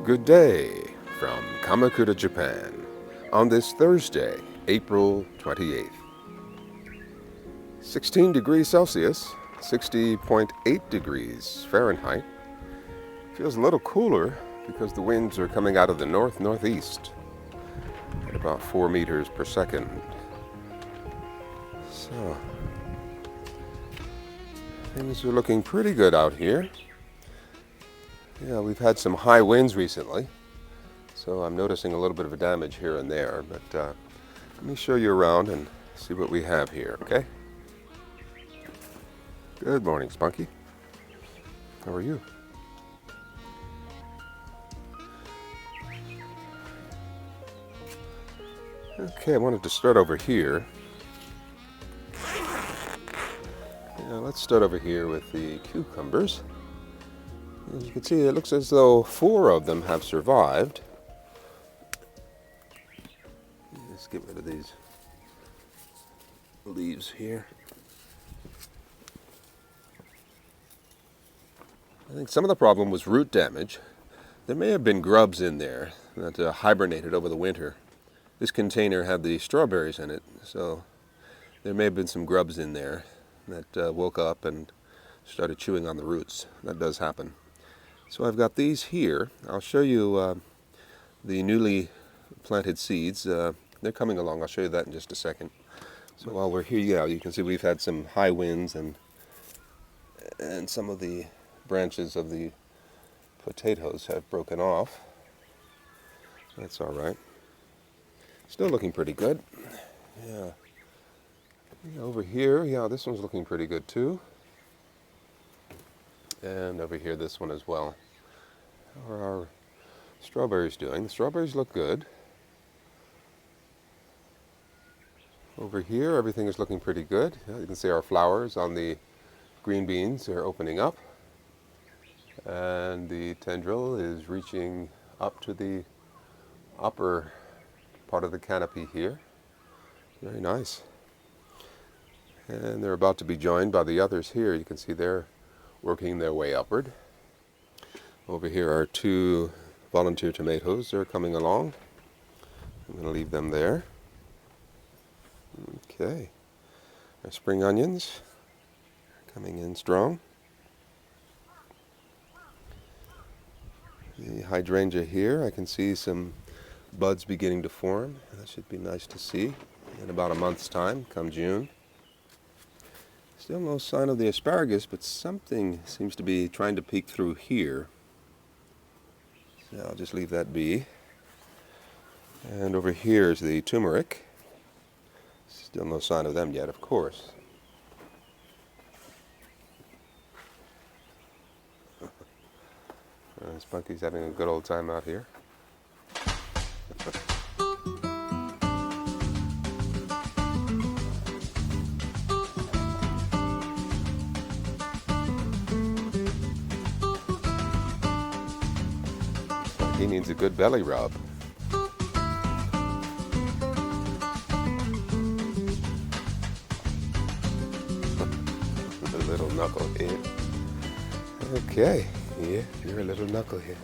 Good day from Kamakura, Japan, on this Thursday, April 28th. 16 degrees Celsius, 60.8 degrees Fahrenheit. Feels a little cooler because the winds are coming out of the north-northeast at about 4 meters per second. So, things are looking pretty good out here. Yeah, we've had some high winds recently, so I'm noticing a little bit of a damage here and there, but let me show you around and see what we have here, okay? Good morning, Spunky. How are you? Okay, I wanted to start over here. Yeah, let's start over here with the cucumbers. As you can see, it looks as though 4 of them have survived. Let's get rid of these leaves here. I think some of the problem was root damage. There may have been grubs in there that hibernated over the winter. This container had the strawberries in it, so there may have been some grubs in there that woke up and started chewing on the roots. That does happen. So I've got these here. I'll show you the newly planted seeds. They're coming along. I'll show you that in just a second. So while we're here, yeah, you can see we've had some high winds and some of the branches of the potatoes have broken off. That's all right. Still looking pretty good. Yeah. Over here, yeah, this one's looking pretty good too. And over here, this one as well. How are our strawberries doing? The strawberries look good. Over here, everything is looking pretty good. You can see our flowers on the green beans are opening up. And the tendril is reaching up to the upper part of the canopy here. Very nice. And they're about to be joined by the others here. You can see they're working their way upward. Over here are 2 volunteer tomatoes. They're coming along. I'm going to leave them there. Okay. Our spring onions coming in strong. The hydrangea here, I can see some buds beginning to form. That should be nice to see in about a month's time, come June. Still no sign of the asparagus, but something seems to be trying to peek through here. So I'll just leave that be. And over here is the turmeric. Still no sign of them yet, of course. Spunky's having a good old time out here. He needs a good belly rub. A little knucklehead. Okay, yeah, you're a little knucklehead.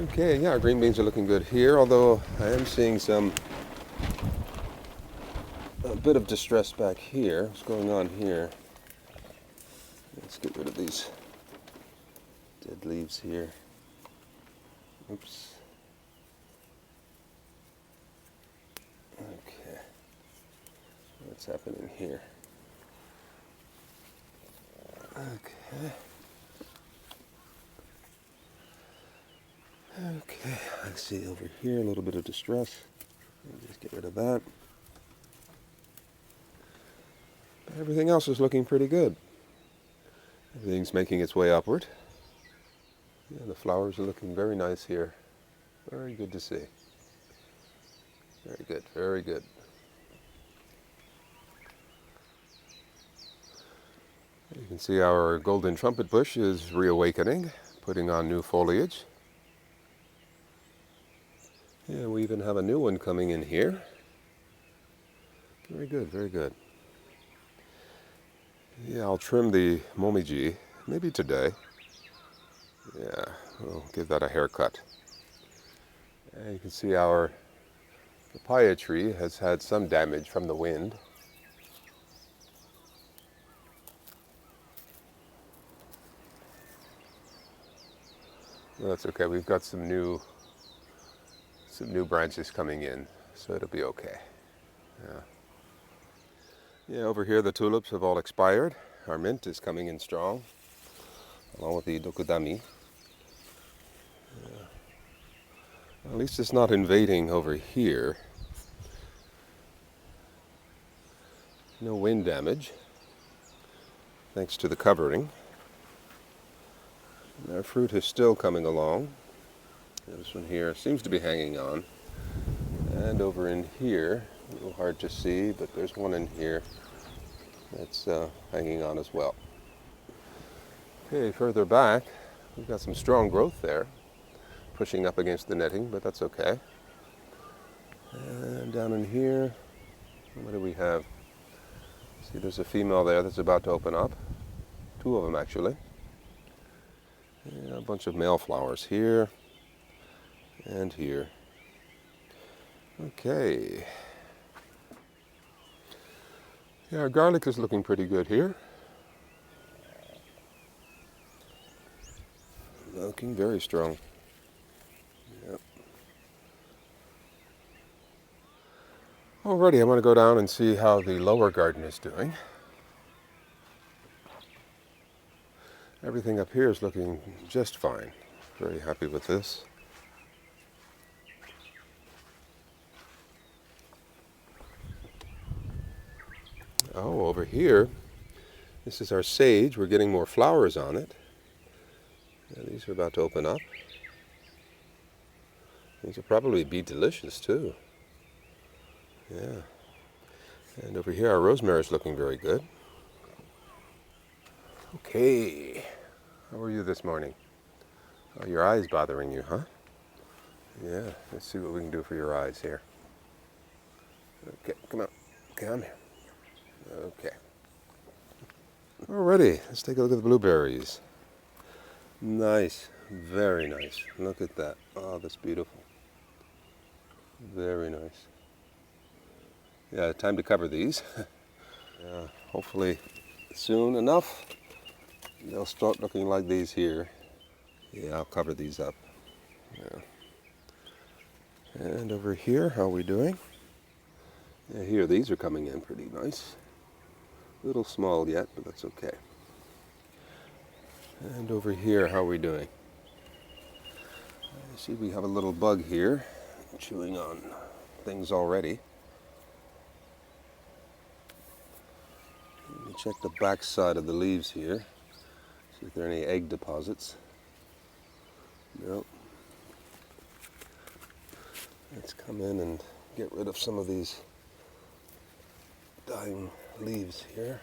Okay, yeah, our green beans are looking good here, although I am seeing a bit of distress back here. What's going on here? Let's get rid of these dead leaves here. Oops. Okay. What's happening here? Okay. Okay, I see over here a little bit of distress. Just get rid of that. But everything else is looking pretty good. Everything's making its way upward. Yeah, the flowers are looking very nice here. Very good to see. Very good, very good. You can see our golden trumpet bush is reawakening, putting on new foliage. Yeah, we even have a new one coming in here. Very good, very good. Yeah, I'll trim the momiji maybe today. Yeah, We'll give that a haircut. And you can see our papaya tree has had some damage from the wind. Well, that's okay. We've got some new branches coming in, so it'll be okay. Yeah, over here the tulips have all expired. Our mint is coming in strong, along with the dokudami. At least it's not invading over here. No wind damage, thanks to the covering. And our fruit is still coming along. This one here seems to be hanging on. And over in here, a little hard to see, but there's one in here that's hanging on as well. Okay, further back, we've got some strong growth there, pushing up against the netting, but that's okay. And down in here, what do we have? See, there's a female there that's about to open up. Two of them, actually. Yeah, a bunch of male flowers here and here. Okay. Yeah, our garlic is looking pretty good here. Looking very strong. Yep. Alrighty, I'm going to go down and see how the lower garden is doing. Everything up here is looking just fine. Very happy with this. Oh, over here, this is our sage. We're getting more flowers on it. Yeah, these are about to open up. These will probably be delicious too. Yeah. And over here, our rosemary is looking very good. Okay. How are you this morning? Oh, your eye's bothering you, huh? Yeah. Let's see what we can do for your eyes here. Okay, come on. Come here. Okay. Alrighty, let's take a look at the blueberries. Nice, very nice. Look at that. Oh, that's beautiful. Very nice. Yeah, time to cover these. Yeah, hopefully soon enough they'll start looking like these here. Yeah, I'll cover these up. Yeah. And over here, how are we doing? Yeah, here, these are coming in pretty nice. A little small yet, but that's okay. And over here, how are we doing? I see we have a little bug here, chewing on things already. Let me check the back side of the leaves here. See if there are any egg deposits. Nope. Let's come in and get rid of some of these dying leaves here.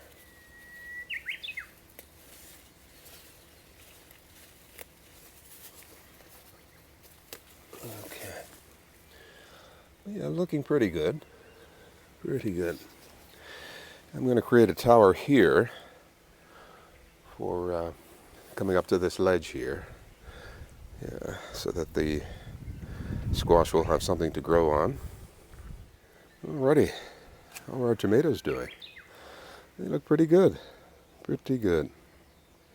Okay. Yeah, looking pretty good. Pretty good. I'm going to create a tower here for coming up to this ledge here. Yeah, so that the squash will have something to grow on. Alrighty. How are our tomatoes doing? They look pretty good. Pretty good.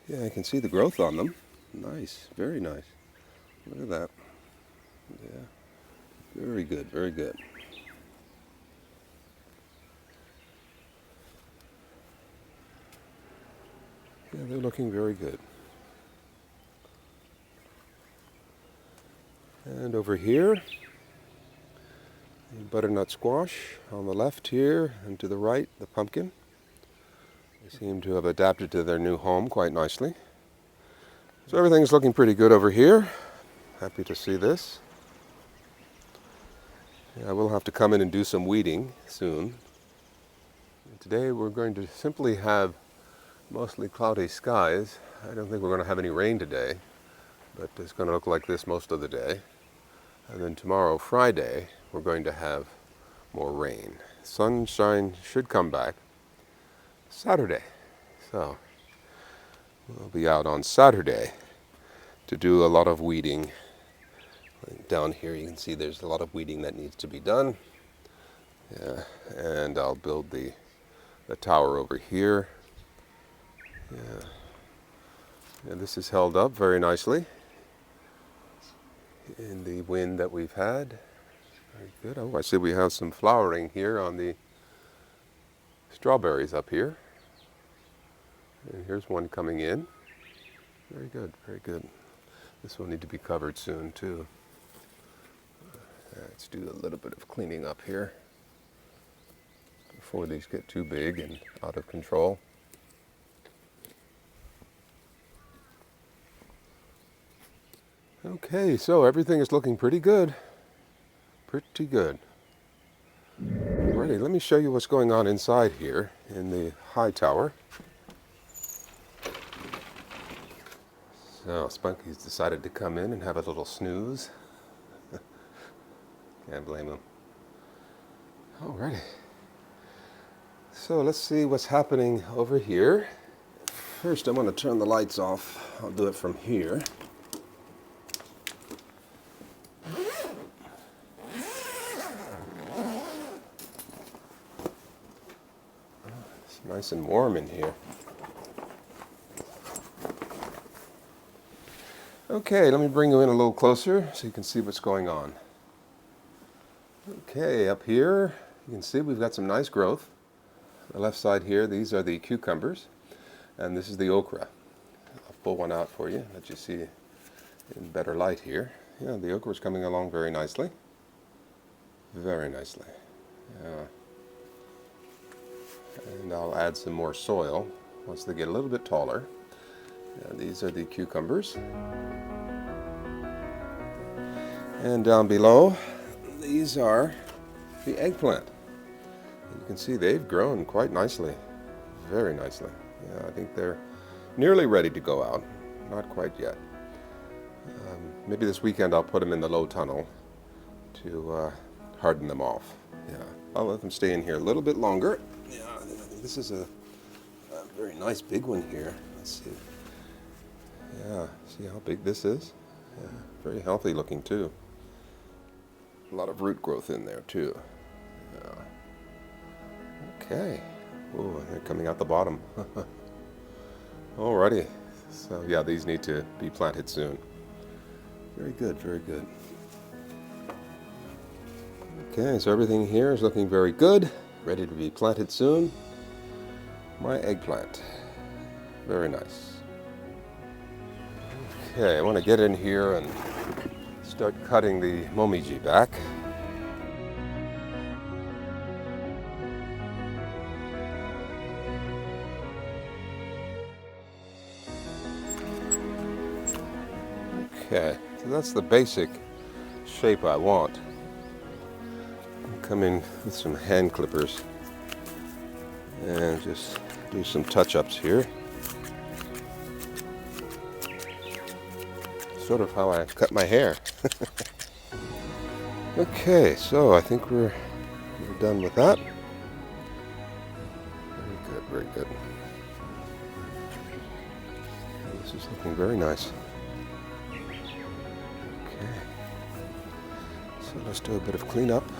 Yeah, I can see the growth on them. Nice. Very nice. Look at that. Yeah. Very good. Very good. Yeah, they're looking very good. And over here, the butternut squash on the left here, and to the right, the pumpkin. They seem to have adapted to their new home quite nicely. So everything's looking pretty good over here. Happy to see this. Yeah, I will have to come in and do some weeding soon. Today we're going to simply have mostly cloudy skies. I don't think we're going to have any rain today, but it's going to look like this most of the day. And then tomorrow, Friday, we're going to have more rain. Sunshine should come back Saturday. So we'll be out on Saturday to do a lot of weeding. Down here you can see there's a lot of weeding that needs to be done. Yeah, and I'll build the tower over here. Yeah. And this is held up very nicely in the wind that we've had. Very good. Oh, I see we have some flowering here on the strawberries up here. And here's one coming in. Very good, very good. This will need to be covered soon too. Let's do a little bit of cleaning up here before these get too big and out of control. Okay, so everything is looking pretty good. Pretty good. Alrighty, let me show you what's going on inside here in the high tower. So Spunky's decided to come in and have a little snooze. Can't blame him. Alrighty. So let's see what's happening over here. First I'm going to turn the lights off. I'll do it from here. It's nice and warm in here. Okay, let me bring you in a little closer so you can see what's going on. Okay, up here you can see we've got some nice growth. On the left side here, these are the cucumbers, and this is the okra. I'll pull one out for you, let you see in better light here. Yeah, the okra is coming along very nicely. Very nicely. Yeah. And I'll add some more soil once they get a little bit taller. Yeah, these are the cucumbers. And down below, these are the eggplant. And you can see they've grown quite nicely, very nicely. Yeah, I think they're nearly ready to go out, not quite yet. Maybe this weekend I'll put them in the low tunnel to harden them off. Yeah, I'll let them stay in here a little bit longer. Yeah, this is a very nice big one here. Let's see. Yeah, see how big this is? Yeah, very healthy looking too. A lot of root growth in there too. Yeah. Okay. Oh, they're coming out the bottom. Alrighty. So yeah, these need to be planted soon. Very good, very good. Okay, so everything here is looking very good. Ready to be planted soon. My eggplant. Very nice. Okay, I want to get in here and start cutting the momiji back. Okay, so that's the basic shape I want. I'll come in with some hand clippers and just do some touch-ups here. Sort of how I cut my hair. Okay, so I think we're done with that. Very good, very good. This is looking very nice. Okay, so let's do a bit of cleanup.